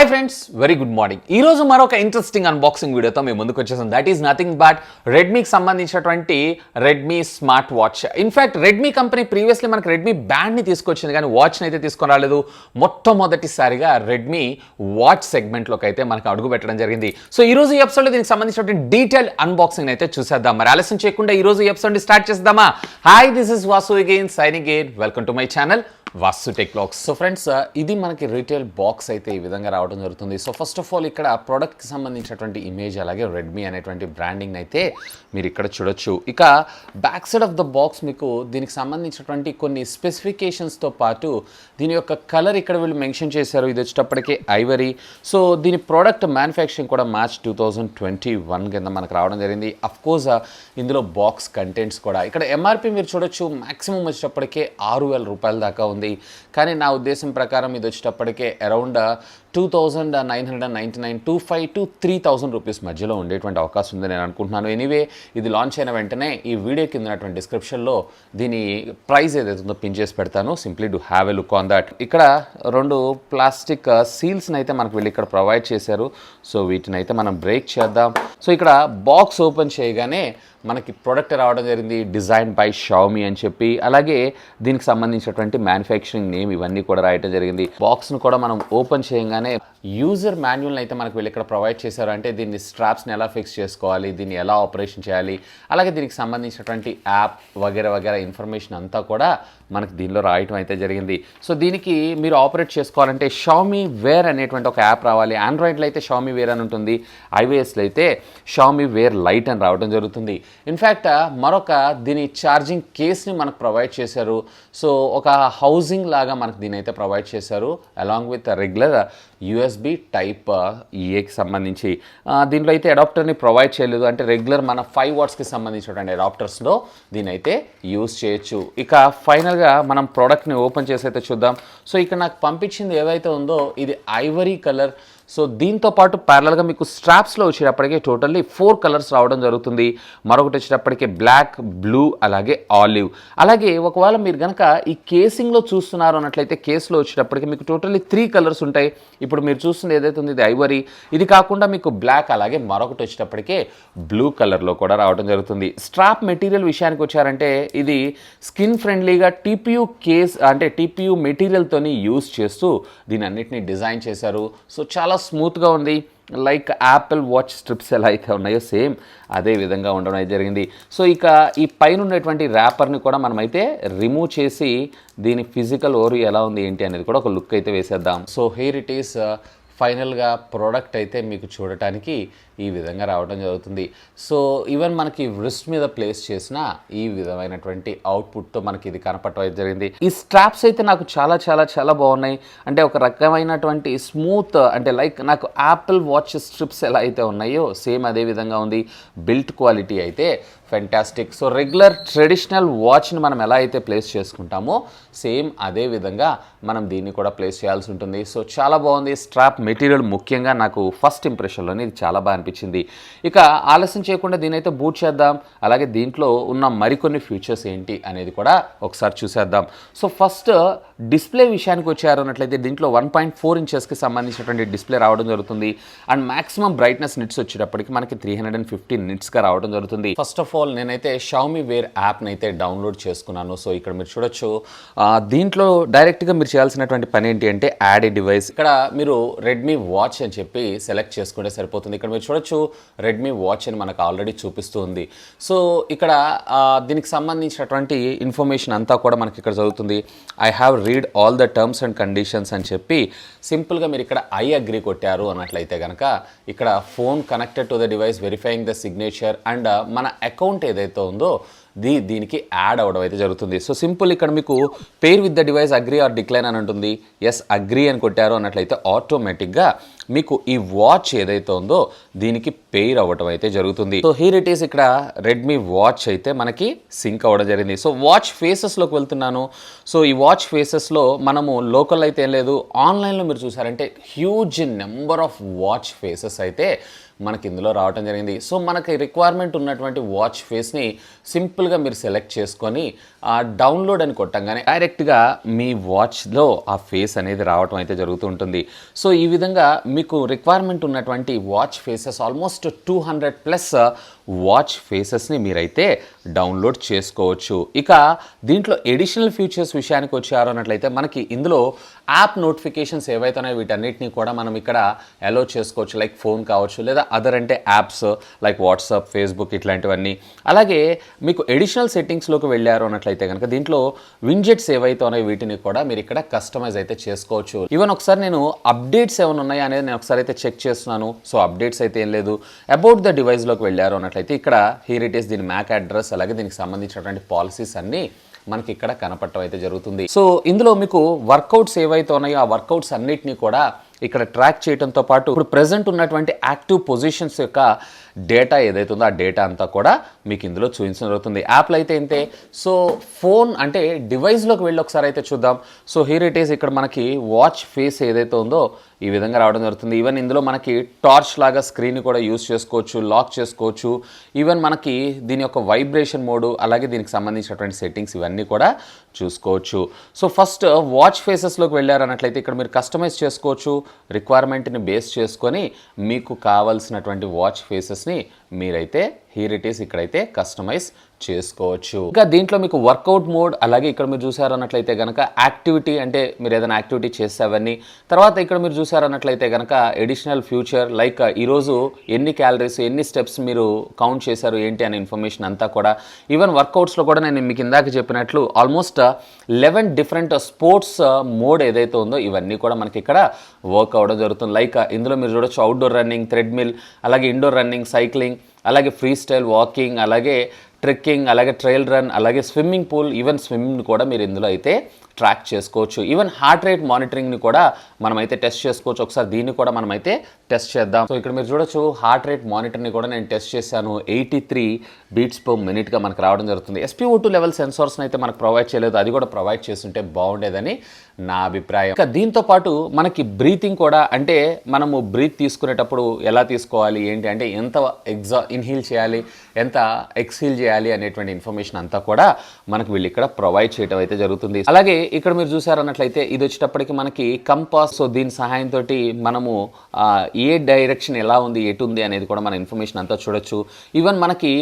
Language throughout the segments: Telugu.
Hi friends, very good morning. ఈ రోజు మరొక ఇంట్రెస్టింగ్ అన్బాక్సింగ్ వీడియోతో మేము ముందుకు వచ్చేసాం. దట్ ఈస్ నథింగ్ బట్ రెడ్మీకి సంబంధించినటువంటి Redmi smart watch. In fact Redmi company previously మనకి రెడ్మీ బ్యాండ్ని తీసుకొచ్చింది కానీ వాచ్ని అయితే తీసుకొని రాలేదు. మొట్టమొదటిసారిగా రెడ్మీ వాచ్ సెగ్మెంట్లోకి అయితే మనకు అడుగు పెట్టడం జరిగింది. సో ఈ రోజు ఈ ఎపిసోడ్లో దీనికి సంబంధించినటువంటి డీటెయిల్ అన్బాక్సింగ్ అయితే చూసేద్దాం. మరి ఆలస్యం చేయకుండా ఈ రోజు ఈ ఎపిసోడ్ని స్టార్ట్ చేద్దామా? Hi, this is Vasu again signing again. Welcome to my channel Vasu tech vlogs. So friends, ఇది మనకి రీటైల్ బాక్స్ అయితే ఈ విధంగా రావడం జరుగుతుంది. సో ఫస్ట్ ఆఫ్ ఆల్ ఇక్కడ ప్రోడక్ట్కి సంబంధించినటువంటి ఇమేజ్ అలాగే రెడ్మీ అనేటువంటి బ్రాండింగ్ అయితే మీరు ఇక్కడ చూడొచ్చు. ఇక back side of the box మీకు దీనికి సంబంధించినటువంటి కొన్ని స్పెసిఫికేషన్స్తో పాటు దీని యొక్క కలర్ ఇక్కడ వీళ్ళు మెన్షన్ చేశారు. ఇది వచ్చేటప్పటికే ఐవరీ. సో దీని ప్రోడక్ట్ మ్యానుఫ్యాక్చరింగ్ కూడా మార్చ్ 2021 కింద మనకు రావడం జరిగింది. అఫ్కోర్స్ ఇందులో బాక్స్ కంటెంట్స్ కూడా ఇక్కడ ఎంఆర్పి మీరు చూడొచ్చు మాక్సిమం వచ్చేటప్పటికే 6,000 రూపాయల దాకా ఉంది. కానీ నా ఉద్దేశం ప్రకారం ఇది వచ్చేటప్పటికే అరౌండ్ 2,999 25 to 3,000 రూపీస్ మధ్యలో ఉండేటువంటి అవకాశం ఉంది నేను అనుకుంటున్నాను. ఎనీవే ఇది లాంచ్ అయిన వెంటనే ఈ వీడియో కింద ఉన్నటువంటి డిస్క్రిప్షన్లో దీని ప్రైస్ ఏదైతే ఉందో పిన్ చేసి పెడతాను. Simply do have a look on that. ఇక్కడ 2 ప్లాస్టిక్ సీల్స్ని అయితే మనకు వీళ్ళు ఇక్కడ ప్రొవైడ్ చేశారు. సో వీటిని అయితే మనం బ్రేక్ చేద్దాం. సో ఇక్కడ బాక్స్ ఓపెన్ చేయగానే మనకి ప్రోడక్ట్ రావడం జరిగింది. డిజైన్ బై షావమీ అని చెప్పి, అలాగే దీనికి సంబంధించినటువంటి మ్యానుఫ్యాక్చరింగ్ నేమ్ ఇవన్నీ కూడా రాయటం జరిగింది. బాక్స్ను కూడా మనం ఓపెన్ చేయగానే యూజర్ మాన్యువల్ని అయితే మనకు వీళ్ళు ఇక్కడ ప్రొవైడ్ చేశారు. అంటే దీన్ని స్ట్రాప్స్ని ఎలా ఫిక్స్ చేసుకోవాలి, దీన్ని ఎలా ఆపరేషన్ చేయాలి, అలాగే దీనికి సంబంధించినటువంటి యాప్ వగేరా ఇన్ఫర్మేషన్ అంతా కూడా మనకి దీనిలో రాయటం అయితే జరిగింది. సో దీనికి మీరు ఆపరేట్ చేసుకోవాలంటే షావమీ వేర్ అనేటువంటి ఒక యాప్ రావాలి. ఆండ్రాయిడ్లో అయితే షావమీ వేర్ అని ఉంటుంది, ఐఓఎస్లో అయితే షావమీ వేర్ లైట్ అని రావడం జరుగుతుంది. ఇన్ఫ్యాక్ట్ మరొక దీని ఛార్జింగ్ కేస్ని మనకు ప్రొవైడ్ చేశారు. సో ఒక హౌసింగ్ లాగా మనకు దీని అయితే ప్రొవైడ్ చేశారు along with regular USB type ఈఏకి సంబంధించి. దీంట్లో అయితే అడాప్టర్ని ప్రొవైడ్ చేయలేదు. అంటే రెగ్యులర్ మన 5 వాట్స్కి సంబంధించినటువంటి అడాప్టర్స్లో దీని అయితే యూజ్ చేయొచ్చు. ఇక ఫైనల్గా మనం ప్రోడక్ట్ని ఓపెన్ చేసి అయితే చూద్దాం. సో ఇక్కడ నాకు పంపించింది ఏవైతే ఉందో ఇది ఐవరీ కలర్. సో దీంతో పాటు ప్యారలల్గా మీకు స్ట్రాప్స్లో వచ్చేటప్పటికే టోటల్లీ 4 కలర్స్ రావడం జరుగుతుంది. మరొకటి వచ్చేటప్పటికే బ్లాక్, బ్లూ, అలాగే ఆలివ్. అలాగే ఒకవేళ మీరు కనుక ఈ కేసింగ్లో చూస్తున్నారు అన్నట్లయితే కేసులో వచ్చేటప్పటికి మీకు టోటల్లీ 3 కలర్స్ ఉంటాయి. ఇప్పుడు మీరు చూస్తుంది ఏదైతే ఉంది ఇది ఐవరీ. ఇది కాకుండా మీకు బ్లాక్, అలాగే మరొకటి వచ్చేటప్పటికే బ్లూ కలర్లో కూడా రావడం జరుగుతుంది. స్ట్రాప్ మెటీరియల్ విషయానికి వచ్చారంటే ఇది స్కిన్ ఫ్రెండ్లీగా టీపీయూ కేస్ అంటే టీపీయూ మెటీరియల్తోని యూజ్ చేస్తూ దీని అన్నిటిని డిజైన్ చేశారు. సో చాలా స్మూత్గా ఉంది. లైక్ యాపిల్ వాచ్ స్ట్రిప్స్ ఎలా అయితే ఉన్నాయో సేమ్ అదే విధంగా ఉండడం జరిగింది. సో ఇక ఈ పైన ఉన్నటువంటి ర్యాపర్ని కూడా మనమైతే రిమూవ్ చేసి దీని ఫిజికల్ ఓవర్ ఎలా ఉంది ఏంటి అనేది కూడా ఒక లుక్ అయితే వేసేద్దాం. సో హియర్ ఇట్ ఈస్ ఫైనల్గా ప్రోడక్ట్ అయితే మీకు చూడటానికి ఈ విధంగా రావడం జరుగుతుంది. సో ఈవెన్ మనకి రిస్ట్ మీద ప్లేస్ చేసిన ఈ విధమైనటువంటి అవుట్పుట్తో మనకి ఇది కనపడటం జరిగింది. ఈ స్ట్రాప్స్ అయితే నాకు చాలా చాలా చాలా బాగున్నాయి. అంటే ఒక రకమైనటువంటి స్మూత్, అంటే లైక్ నాకు యాపిల్ వాచ్ స్ట్రిప్స్ ఎలా అయితే ఉన్నాయో సేమ్ అదే విధంగా ఉంది. బిల్ట్ క్వాలిటీ అయితే ఫెంటాస్టిక్. సో రెగ్యులర్ ట్రెడిషనల్ వాచ్ని మనం ఎలా అయితే ప్లేస్ చేసుకుంటామో సేమ్ అదే విధంగా మనం దీన్ని కూడా ప్లేస్ చేయాల్సి ఉంటుంది. సో చాలా బాగుంది. స్ట్రాప్ మెటీరియల్ ముఖ్యంగా నాకు ఫస్ట్ ఇంప్రెషన్లోనే ఇది చాలా బాగా అనిపించింది. ఇక ఆలస్యం చేయకుండా దీని అయితే బూట్ చేద్దాం. అలాగే దీంట్లో ఉన్న మరికొన్ని ఫీచర్స్ ఏంటి అనేది కూడా ఒకసారి చూసేద్దాం. సో ఫస్ట్ డిస్ప్లే విషయానికి వచ్చారు అన్నట్లయితే దీంట్లో 1.4 ఇంచెస్కి సంబంధించినటువంటి డిస్ప్లే రావడం జరుగుతుంది. అండ్ మాక్సిమం బ్రైట్నెస్ నిట్స్ వచ్చేటప్పటికి మనకి 350 నిట్స్గా రావడం జరుగుతుంది. ఫస్ట్ ఆఫ్ ఆల్ నేనైతే షావమీ వేర్ యాప్ని అయితే డౌన్లోడ్ చేసుకున్నాను. సో ఇక్కడ మీరు చూడొచ్చు. దీంట్లో డైరెక్ట్గా మీరు చేయాల్సినటువంటి పని ఏంటి అంటే యాడ్ ఏ డివైస్. ఇక్కడ మీరు రెడ్మీ వాచ్ అని చెప్పి సెలెక్ట్ చేసుకుంటే సరిపోతుంది. ఇక్కడ మీరు చూడొచ్చు రెడ్మీ వాచ్ అని మనకు ఆల్రెడీ చూపిస్తూ ఉంది. సో ఇక్కడ దీనికి సంబంధించినటువంటి ఇన్ఫర్మేషన్ అంతా కూడా మనకి ఇక్కడ చదువుతుంది. I have read all the terms and conditions అని చెప్పి సింపుల్గా మీరు ఇక్కడ ఐ అగ్రీ కొట్టారు అన్నట్లయితే కనుక ఇక్కడ phone connected to the device verifying the signature and మన అకౌంట్ ఏదైతే ఉందో దీనికి యాడ్ అవ్వడం అయితే జరుగుతుంది. సో సింపుల్ ఇక్కడ మీకు పేర్ with the device agree or decline అని ఉంటుంది. ఎస్ అగ్రీ అని కొట్టారు అన్నట్లయితే ఆటోమేటిక్గా మీకు ఈ వాచ్ ఏదైతే ఉందో దీనికి పెయిర్ అవ్వటం అయితే జరుగుతుంది. సో హియర్ ఇట్ ఈస్, ఇక్కడ రెడ్మీ వాచ్ అయితే మనకి సింక్ అవ్వడం జరిగింది. సో వాచ్ ఫేసెస్లోకి వెళ్తున్నాను. సో ఈ వాచ్ ఫేసెస్లో మనము లోకల్ అయితే ఏం లేదు, ఆన్లైన్లో మీరు చూసారంటే huge number of watch faces అయితే మనకి ఇందులో రావడం జరిగింది. సో మనకి రిక్వైర్మెంట్ ఉన్నటువంటి వాచ్ ఫేస్ని సింపుల్గా మీరు సెలెక్ట్ చేసుకొని డౌన్లోడ్ అని కొట్టంగానే డైరెక్ట్గా మీ వాచ్లో ఆ ఫేస్ అనేది రావడం అయితే జరుగుతూ ఉంటుంది. సో ఈ విధంగా మీకు రిక్వైర్మెంట్ ఉన్నటువంటి వాచ్ ఫేసెస్ ఆల్మోస్ట్ 200+ వాచ్ ఫేసెస్ని మీరైతే డౌన్లోడ్ చేసుకోవచ్చు. ఇక దీంట్లో ఎడిషనల్ ఫీచర్స్ విషయానికి వచ్చారు అన్నట్లయితే మనకి ఇందులో యాప్ నోటిఫికేషన్స్ ఏవైతే ఉన్నాయో వీటన్నిటిని కూడా మనం ఇక్కడ అలో చేసుకోవచ్చు. లైక్ ఫోన్ కావచ్చు, లేదా అదర్ అంటే యాప్స్ లైక్ వాట్సాప్, ఫేస్బుక్ ఇట్లాంటివన్నీ. అలాగే మీకు ఎడిషనల్ సెట్టింగ్స్లోకి వెళ్ళారు అన్నట్లయితే కనుక దీంట్లో వింజెట్స్ ఏవైతే ఉన్నాయో వీటిని కూడా మీరు ఇక్కడ కస్టమైజ్ అయితే చేసుకోవచ్చు. ఈవెన్ ఒకసారి నేను అప్డేట్స్ ఏమైనా ఉన్నాయా అనేది నేను ఒకసారి అయితే చెక్ చేస్తున్నాను. సో అప్డేట్స్ అయితే ఏం లేదు. అబౌట్ ద డివైస్లోకి వెళ్ళారు అన్నట్లయితే ఇక్కడ హియర్ ఇట్ ఈస్, దీని మ్యాక్ అడ్రస్ అలాగే దీనికి సంబంధించినటువంటి పాలసీస్ అన్నీ మనకి ఇక్కడ కనపడటం అయితే జరుగుతుంది. సో ఇందులో మీకు వర్కౌట్స్ ఏవైతే ఉన్నాయో ఆ వర్కౌట్స్ అన్నిటినీ కూడా ఇక్కడ ట్రాక్ చేయడంతో పాటు ఇప్పుడు ప్రెజెంట్ ఉన్నటువంటి యాక్టివ్ పొజిషన్స్ యొక్క డేటా ఏదైతే ఉందో ఆ డేటా అంతా కూడా మీకు ఇందులో చూపించడం జరుగుతుంది. యాప్లో అయితే ఇంతే. సో ఫోన్ అంటే డివైస్లోకి వెళ్ళి ఒకసారి అయితే చూద్దాం. సో హియర్ ఇట్ ఈస్, ఇక్కడ మనకి వాచ్ ఫేస్ ఏదైతే ఉందో ఈ విధంగా రావడం జరుగుతుంది. ఈవెన్ ఇందులో మనకి టార్చ్ లాగా స్క్రీన్ కూడా యూస్ చేసుకోవచ్చు, లాక్ చేసుకోవచ్చు. ఈవెన్ మనకి దీని యొక్క వైబ్రేషన్ మోడు అలాగే దీనికి సంబంధించినటువంటి సెట్టింగ్స్ ఇవన్నీ కూడా చూసుకోవచ్చు. సో ఫస్ట్ వాచ్ ఫేసెస్లోకి వెళ్ళారన్నట్లయితే ఇక్కడ మీరు కస్టమైజ్ చేసుకోవచ్చు. రిక్వైర్మెంట్ని బేస్ చేసుకొని మీకు కావాల్సినటువంటి వాచ్ ఫేసెస్ని మీరైతే హియర్ ఇట్ ఈస్ ఇక్కడైతే కస్టమైజ్ చేసుకోవచ్చు. ఇంకా దీంట్లో మీకు వర్కౌట్ మోడ్ అలాగే ఇక్కడ మీరు చూసారన్నట్లయితే కనుక యాక్టివిటీ, అంటే మీరు ఏదైనా యాక్టివిటీ చేస్తే అవన్నీ. తర్వాత ఇక్కడ మీరు చూసారన్నట్లయితే కనుక ఎడిషనల్ ఫ్యూచర్ లైక్ ఈరోజు ఎన్ని క్యాలరీస్, ఎన్ని స్టెప్స్ మీరు కౌంట్ చేశారు ఏంటి అనే ఇన్ఫర్మేషన్ అంతా కూడా. ఈవెన్ వర్కౌట్స్లో కూడా నేను మీకు ఇందాక చెప్పినట్లు ఆల్మోస్ట్ 11 డిఫరెంట్ స్పోర్ట్స్ మోడ్ ఏదైతే ఉందో ఇవన్నీ కూడా మనకి ఇక్కడ వర్క్ అవ్వడం జరుగుతుంది. లైక్ ఇందులో మీరు చూడొచ్చు అవుట్డోర్ రన్నింగ్, థ్రెడ్మిల్, అలాగే ఇండోర్ రన్నింగ్, సైక్లింగ్, అలాగే ఫ్రీ స్టైల్ వాకింగ్, అలాగే ట్రెక్కింగ్, అలాగే ట్రైల్ రన్, అలాగే స్విమ్మింగ్ పూల్, ఈవెన్ స్విమ్మింగ్ కూడా మీరు ఇందులో అయితే ట్రాక్ చేసుకోవచ్చు. ఈవెన్ హార్ట్ రేట్ మానిటరింగ్ని కూడా మనమైతే టెస్ట్ చేసుకోవచ్చు. ఒకసారి దీన్ని కూడా మనమైతే టెస్ట్ చేద్దాం. సో ఇక్కడ మీరు చూడొచ్చు హార్ట్ రేట్ మానిటర్ని కూడా నేను టెస్ట్ చేశాను. 83 బీట్స్ పర్ మినిట్గా మనకు రావడం జరుగుతుంది. SpO2 లెవెల్ సెన్సార్స్ని అయితే మనకు ప్రొవైడ్ చేయలేదు, అది కూడా ప్రొవైడ్ చేస్తుంటే బాగుండేదని నా అభిప్రాయం. ఇంకా దీంతో పాటు మనకి బ్రీతింగ్ కూడా, అంటే మనము బ్రీత్ తీసుకునేటప్పుడు ఎలా తీసుకోవాలి ఏంటి, అంటే ఎంత ఇన్హీల్ చేయాలి, ఎంత ఎక్స్హీల్ చేయాలి అనేటువంటి ఇన్ఫర్మేషన్ అంతా కూడా మనకు వీళ్ళు ఇక్కడ ప్రొవైడ్ చేయడం అయితే జరుగుతుంది. అలాగే ఇక్కడ మీరు చూసారన్నట్లయితే ఇది వచ్చేటప్పటికి మనకి కంపాస్. సో దీని సహాయంతో మనము ఏ డైరెక్షన్ ఎలా ఉంది, ఎటు ఉంది అనేది కూడా మన ఇన్ఫర్మేషన్ అంతా చూడొచ్చు. ఈవెన్ మనకి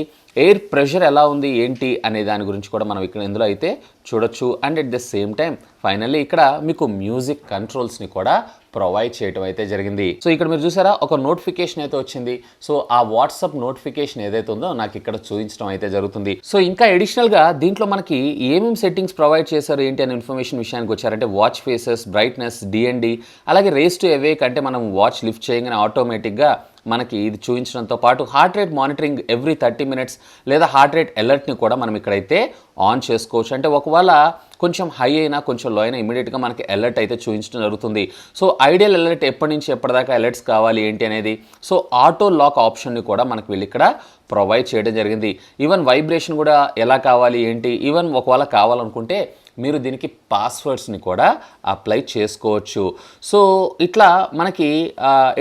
ఎయిర్ ప్రెషర్ ఎలా ఉంది ఏంటి అనే దాని గురించి కూడా మనం ఇక్కడ ఇందులో అయితే చూడొచ్చు. And at the same time finally ఇక్కడ మీకు మ్యూజిక్ కంట్రోల్స్ని కూడా ప్రొవైడ్ చేయడం అయితే జరిగింది. సో ఇక్కడ మీరు చూసారా ఒక నోటిఫికేషన్ అయితే వచ్చింది. సో ఆ వాట్సాప్ నోటిఫికేషన్ ఏదైతే ఉందో నాకు ఇక్కడ చూపించడం అయితే జరుగుతుంది. సో ఇంకా అడిషనల్గా దీంట్లో మనకి ఏమేమి సెట్టింగ్స్ ప్రొవైడ్ చేశారు ఏంటి అనే ఇన్ఫర్మేషన్ విషయానికి వచ్చారంటే వాచ్ ఫేసెస్, బ్రైట్నెస్, DND, అలాగే రేస్ టు అవేక్, అంటే మనం వాచ్ లిఫ్ట్ చేయగానే ఆటోమేటిక్గా మనకి ఇది చూపించడంతో పాటు heart rate monitoring every 30 minutes లేదా హార్ట్ రేట్ అలర్ట్ని కూడా మనం ఇక్కడైతే ఆన్ చేసుకోవచ్చు. అంటే ఒకవేళ కొంచెం హై అయినా కొంచెం లో అయినా ఇమీడియట్గా మనకి అలర్ట్ అయితే చూపించడం జరుగుతుంది. సో ఐడియల్ అలర్ట్ ఎప్పటి నుంచి ఎప్పటిదాకా అలర్ట్స్ కావాలి ఏంటి అనేది, సో ఆటో లాక్ ఆప్షన్ని కూడా మనకి వీళ్ళు ఇక్కడ ప్రొవైడ్ చేయడం జరిగింది. ఈవెన్ వైబ్రేషన్ కూడా ఎలా కావాలి ఏంటి, ఈవెన్ ఒకవేళ కావాలనుకుంటే మీరు దీనికి పాస్వర్డ్స్ని కూడా అప్లై చేసుకోవచ్చు. సో ఇట్లా మనకి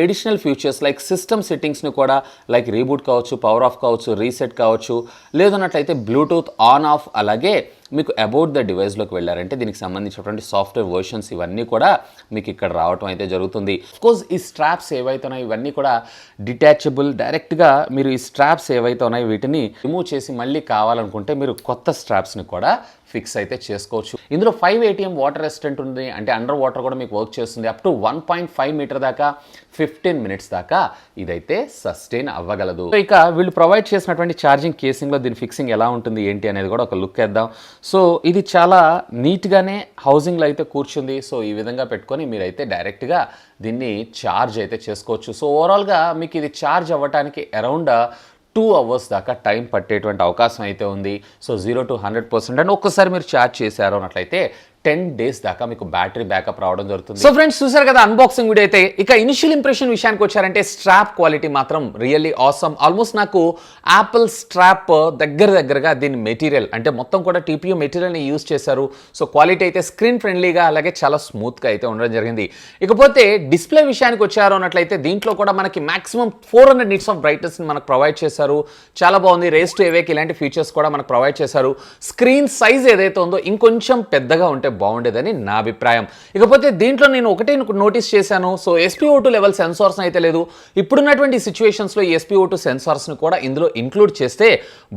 ఎడిషనల్ ఫీచర్స్ లైక్ సిస్టమ్ సెట్టింగ్స్ని కూడా లైక్ రీబూట్ కావచ్చు, పవర్ ఆఫ్ కావచ్చు, రీసెట్ కావచ్చు, లేదన్నట్లయితే బ్లూటూత్ ఆన్ ఆఫ్, అలాగే మీకు అబౌట్ ద డివైస్లోకి వెళ్ళారంటే దీనికి సంబంధించినటువంటి సాఫ్ట్వేర్ వర్షన్స్ ఇవన్నీ కూడా మీకు ఇక్కడ రావటం అయితే జరుగుతుంది. అఫ్కోర్స్ ఈ స్ట్రాప్స్ ఏవైతే ఉన్నాయో ఇవన్నీ కూడా డిటాచబుల్. డైరెక్ట్గా మీరు ఈ స్ట్రాప్స్ ఏవైతే ఉన్నాయో వీటిని రిమూవ్ చేసి మళ్ళీ కావాలనుకుంటే మీరు కొత్త స్ట్రాప్స్ని కూడా ఫిక్స్ అయితే చేసుకోవచ్చు. ఇందులో 5 ATM వాటర్ రెసిస్టెంట్ ఉంది, అంటే అండర్ వాటర్ కూడా మీకు వర్క్ చేస్తుంది. అప్ టు 1.5 మీటర్ దాకా 15 minutes దాకా ఇదైతే సస్టైన్ అవ్వగలదు. సో ఇక వీళ్ళు ప్రొవైడ్ చేసినటువంటి ఛార్జింగ్ కేసింగ్లో దీని ఫిక్సింగ్ ఎలా ఉంటుంది ఏంటి అనేది కూడా ఒక లుక్ వేద్దాం. సో ఇది చాలా నీట్గానే హౌసింగ్లో అయితే కూర్చుంది. సో ఈ విధంగా పెట్టుకొని మీరైతే డైరెక్ట్గా దీన్ని ఛార్జ్ అయితే చేసుకోవచ్చు. సో ఓవరాల్గా మీకు ఇది ఛార్జ్ అవ్వడానికి అరౌండ్ 2 hours దాకా టైం పట్టేటువంటి అవకాశం అయితే ఉంది. సో 0 to 100%, అండ్ ఒక్కసారి మీరు ఛార్జ్ చేశారు అన్నట్లయితే 10 days దాకా మీకు బ్యాటరీ బ్యాకప్ రావడం జరుగుతుంది. సో ఫ్రెండ్స్ చూసారు కదా అన్బాక్సింగ్ వీడియో అయితే. ఇక ఇనిషియల్ ఇంప్రెషన్ విషయానికి వచ్చారంటే స్ట్రాప్ క్వాలిటీ మాత్రం రియల్లీ ఆసమ్. ఆల్మోస్ట్ నాకు యాపిల్ స్ట్రాప్ దగ్గరగా దీని మెటీరియల్ అంటే మొత్తం కూడా TPU మెటీరియల్ని యూజ్ చేశారు. సో క్వాలిటీ అయితే స్క్రీన్ ఫ్రెండ్లీగా అలాగే చాలా స్మూత్గా అయితే ఉండడం జరిగింది. ఇకపోతే డిస్ప్లే విషయానికి వచ్చారు అన్నట్లయితే దీంట్లో కూడా మనకి మాక్సిమం 400 నిట్స్ ఆఫ్ బ్రైట్నెస్ని మనకు ప్రొవైడ్ చేశారు. చాలా బాగుంది. రేస్ టు ఎవేక్ ఇలాంటి ఫీచర్స్ కూడా మనకు ప్రొవైడ్ చేశారు. స్క్రీన్ సైజ్ ఏదైతే ఉందో ఇంకొంచెం పెద్దగా ఉంటే బాగుండేదని నా అభిప్రాయం. ఇకపోతే దీంట్లో నేను ఒకటే నోటీస్ చేశాను. సో SpO2 లెవెల్ సెన్సార్స్ అయితే లేదు. ఇప్పుడున్నటువంటి సిచ్యువేషన్స్లో ఈ SpO2 సెన్సార్స్ని కూడా ఇందులో ఇంక్లూడ్ చేస్తే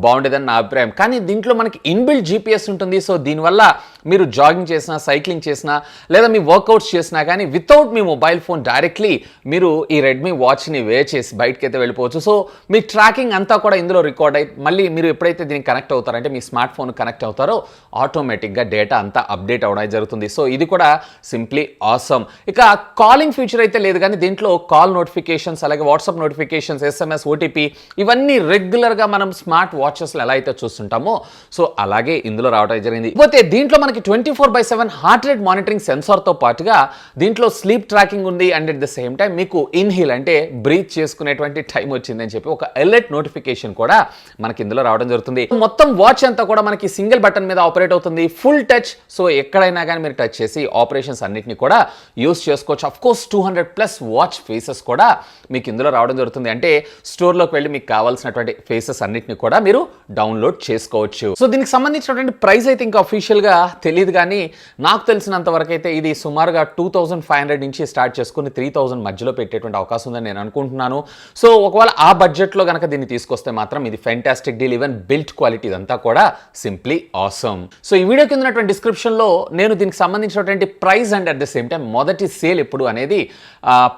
బాగుండేదని నా అభిప్రాయం. కానీ దీంట్లో మనకి ఇన్బిల్ట్ GPS ఉంటుంది. సో దీనివల్ల మీరు జాగింగ్ చేసినా, సైక్లింగ్ చేసినా, లేదా మీ వర్కౌట్స్ చేసినా కానీ వితౌట్ మీ మొబైల్ ఫోన్ డైరెక్ట్లీ మీరు ఈ రెడ్మీ వాచ్ని వేర్ చేసి బయటకి అయితే వెళ్ళిపోవచ్చు. సో మీ ట్రాకింగ్ అంతా కూడా ఇందులో రికార్డ్ అయ్యి మళ్ళీ మీరు ఎప్పుడైతే దీనికి కనెక్ట్ అవుతారంటే మీ స్మార్ట్ ఫోన్ కనెక్ట్ అవుతారో ఆటోమేటిక్గా డేటా అంతా అప్డేట్ అవ్వడం జరుగుతుంది. సో ఇది కూడా సింప్లీ ఆసమ్. ఇక కాలింగ్ ఫీచర్ అయితే లేదు కానీ దీంట్లో కాల్ నోటిఫికేషన్స్ అలాగే వాట్సాప్ నోటిఫికేషన్స్, SMS, OTP ఇవన్నీ రెగ్యులర్గా మనం స్మార్ట్ వాచెస్లో ఎలా అయితే చూస్తుంటామో సో అలాగే ఇందులో రావడం జరిగింది. పోతే దీంట్లో మనకి 24/7 హార్ట్ రేట్ మానిటరింగ్ సెన్సార్తో పాటుగా దీంట్లో స్లీప్ ట్రాకింగ్ ఉంది. And at the same time మీకు ఇన్హీల్ అంటే బ్రీత్ చేసుకునేటువంటి టైం వచ్చిందని చెప్పి ఒక అలర్ట్ నోటిఫికేషన్ కూడా మనకి ఇందులో రావడం జరుగుతుంది. మొత్తం వాచ్ అంతా కూడా మనకి సింగిల్ బటన్ మీద ఆపరేట్ అవుతుంది. Full touch. సో ఎక్కడైనా కానీ మీరు టచ్ చేసి ఆపరేషన్స్ అన్నిటిని కూడా యూస్ చేసుకోవచ్చు. అఫ్ కోర్స్ 200+ వాచ్ ఫేసెస్ కూడా మీకు ఇందులో రావడం జరుగుతుంది. అంటే స్టోర్లోకి వెళ్ళి మీకు కావాల్సినటువంటి ఫేసెస్ అన్నిటిని కూడా మీరు డౌన్లోడ్ చేసుకోవచ్చు. సో దీనికి సంబంధించినటువంటి ప్రైస్ అయితే ఇంకా అఫీషియల్గా తెలియదు కానీ నాకు తెలిసినంత వరకు అయితే ఇది సుమారుగా 2500 నుంచి స్టార్ట్ చేసుకుని 3000 మధ్యలో పెట్టేటువంటి అవకాశం ఉందని నేను అనుకుంటున్నాను. సో ఒకవేళ ఆ బడ్జెట్లో కనుక దీన్ని తీసుకొస్తే మాత్రం ఇది fantastic deal. Even built quality ఇదంతా కూడా సింప్లీ ఆసమ్. సో ఈ వీడియో కింద ఉన్నటువంటి డిస్క్రిప్షన్లో నేను దీనికి సంబంధించినటువంటి price and at the same time మొదటి సేల్ ఎప్పుడు అనేది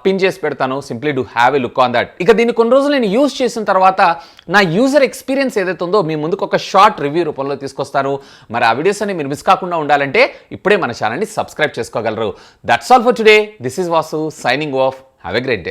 పిన్ చేసి పెడతాను. Simply do have a look on that. ఇక దీన్ని కొన్ని రోజులు నేను యూజ్ చేసిన తర్వాత నా యూజర్ ఎక్స్పీరియన్స్ ఏదైతే ఉందో మీ ముందుకు ఒక షార్ట్ రివ్యూ రూపంలో తీసుకొస్తాను. మరి ఆ వీడియోస్ అన్ని మీరు మిస్ కాకుండా ఉండాలంటే ఇప్పుడే మన ఛానల్ని సబ్స్క్రైబ్ చేసుకోగలరు. That's all for today. This is Vasu signing off. Have a great day.